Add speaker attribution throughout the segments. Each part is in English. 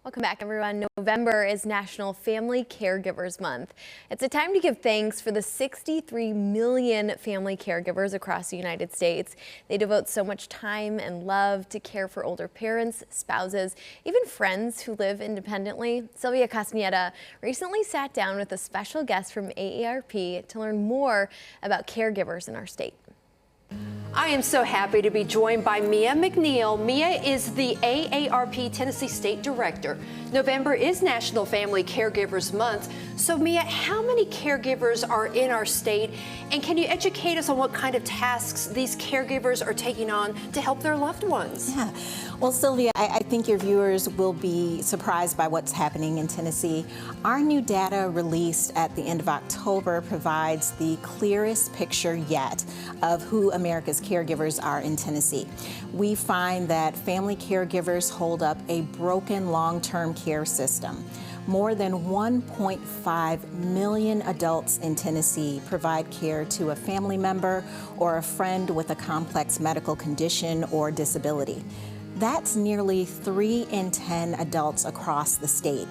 Speaker 1: Welcome back, everyone. November is National Family Caregivers Month. It's a time to give thanks for the 63 million family caregivers across the United States. They devote so much time and love to care for older parents, spouses, even friends who live independently. Sylvia Castaneda recently sat down with a special guest from AARP to learn more about caregivers in our state.
Speaker 2: I am so happy to be joined by Mia McNeil. Mia is the AARP Tennessee State Director. November is National Family Caregivers Month. So Mia, how many caregivers are in our state? And can you educate us on what kind of tasks these caregivers are taking on to help their loved ones?
Speaker 3: Yeah. Well, Sylvia, I think your viewers will be surprised by what's happening in Tennessee. Our new data released at the end of October provides the clearest picture yet of who America's caregivers are in Tennessee. We find that family caregivers hold up a broken long-term care system. More than 1.5 million adults in Tennessee provide care to a family member or a friend with a complex medical condition or disability. That's nearly 3 in 10 adults across the state.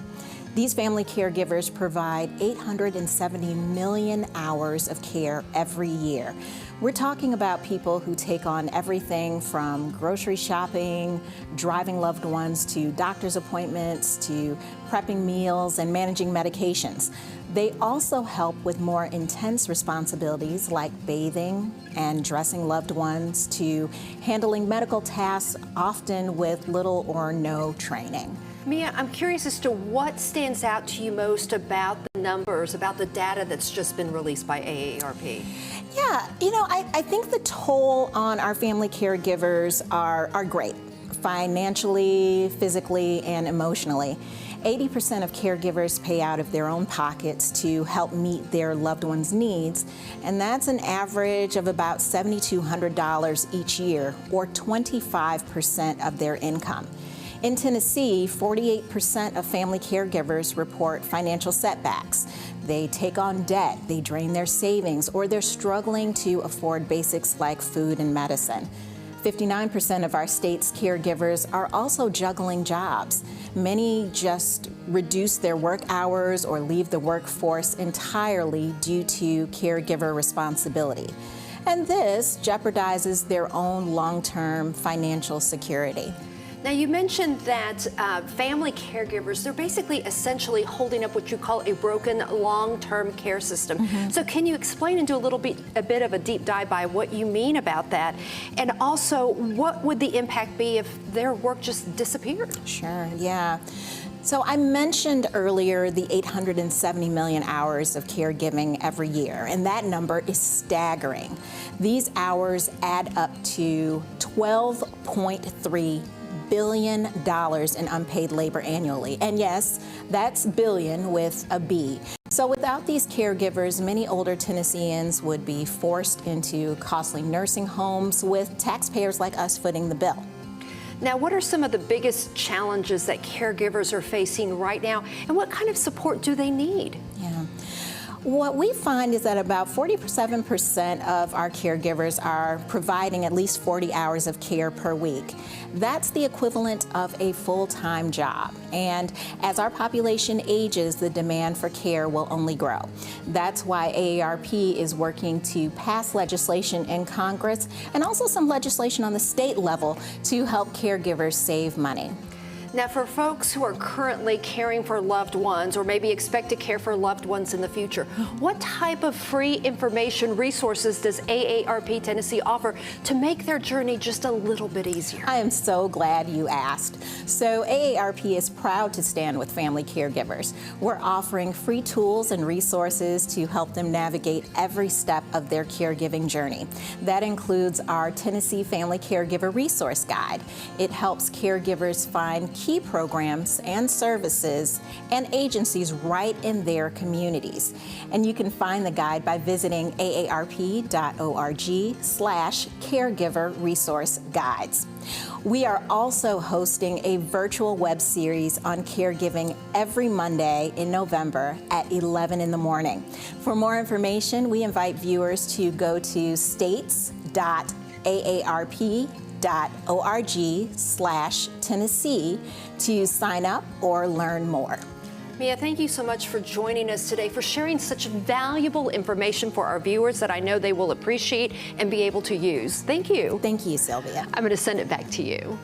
Speaker 3: These family caregivers provide 870 million hours of care every year. We're talking about people who take on everything from grocery shopping, driving loved ones to doctor's appointments, to prepping meals and managing medications. They also help with more intense responsibilities like bathing and dressing loved ones, to handling medical tasks, often with little or no training.
Speaker 2: Mia, I'm curious as to what stands out to you most about the numbers, about the data that's just been released by AARP.
Speaker 3: Yeah, I think the toll on our family caregivers are great, financially, physically, and emotionally. 80% of caregivers pay out of their own pockets to help meet their loved ones' needs, and that's an average of about $7,200 each year, or 25% of their income. In Tennessee, 48% of family caregivers report financial setbacks. They take on debt, they drain their savings, or they're struggling to afford basics like food and medicine. 59% of our state's caregivers are also juggling jobs. Many just reduce their work hours or leave the workforce entirely due to caregiver responsibility. And this jeopardizes their own long-term financial security.
Speaker 2: Now, you mentioned that family caregivers, they're basically essentially holding up what you call a broken long-term care system. Mm-hmm. So can you explain and do a bit of a deep dive by what you mean about that? And also, what would the impact be if their work just disappeared?
Speaker 3: Sure, yeah. So I mentioned earlier the 870 million hours of caregiving every year, and that number is staggering. These hours add up to $12.3 billion in unpaid labor annually. And yes, that's billion with a B. So without these caregivers, many older Tennesseans would be forced into costly nursing homes with taxpayers like us footing the bill.
Speaker 2: Now, what are some of the biggest challenges that caregivers are facing right now, and what kind of support do they need?
Speaker 3: Yeah. What we find is that about 47% of our caregivers are providing at least 40 hours of care per week. That's the equivalent of a full-time job. And as our population ages, the demand for care will only grow. That's why AARP is working to pass legislation in Congress and also some legislation on the state level to help caregivers save money.
Speaker 2: Now, for folks who are currently caring for loved ones or maybe expect to care for loved ones in the future, what type of free information resources does AARP Tennessee offer to make their journey just a little bit easier?
Speaker 3: I am so glad you asked. So AARP is proud to stand with family caregivers. We're offering free tools and resources to help them navigate every step of their caregiving journey. That includes our Tennessee Family Caregiver Resource Guide. It helps caregivers find key programs and services and agencies right in their communities. And you can find the guide by visiting aarp.org/caregiver resource guides. We are also hosting a virtual web series on caregiving every Monday in November at 11 in the morning. For more information, we invite viewers to go to states.aarp.org. aarp.org/Tennessee to sign up or learn more.
Speaker 2: Mia, thank you so much for joining us today, for sharing such valuable information for our viewers that I know they will appreciate and be able to use. Thank you.
Speaker 3: Thank you, Sylvia.
Speaker 2: I'm going to send it back to you.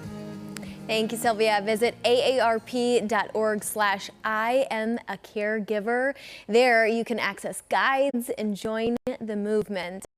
Speaker 1: Thank you, Sylvia. Visit aarp.org/I Am A Caregiver. There you can access guides and join the movement.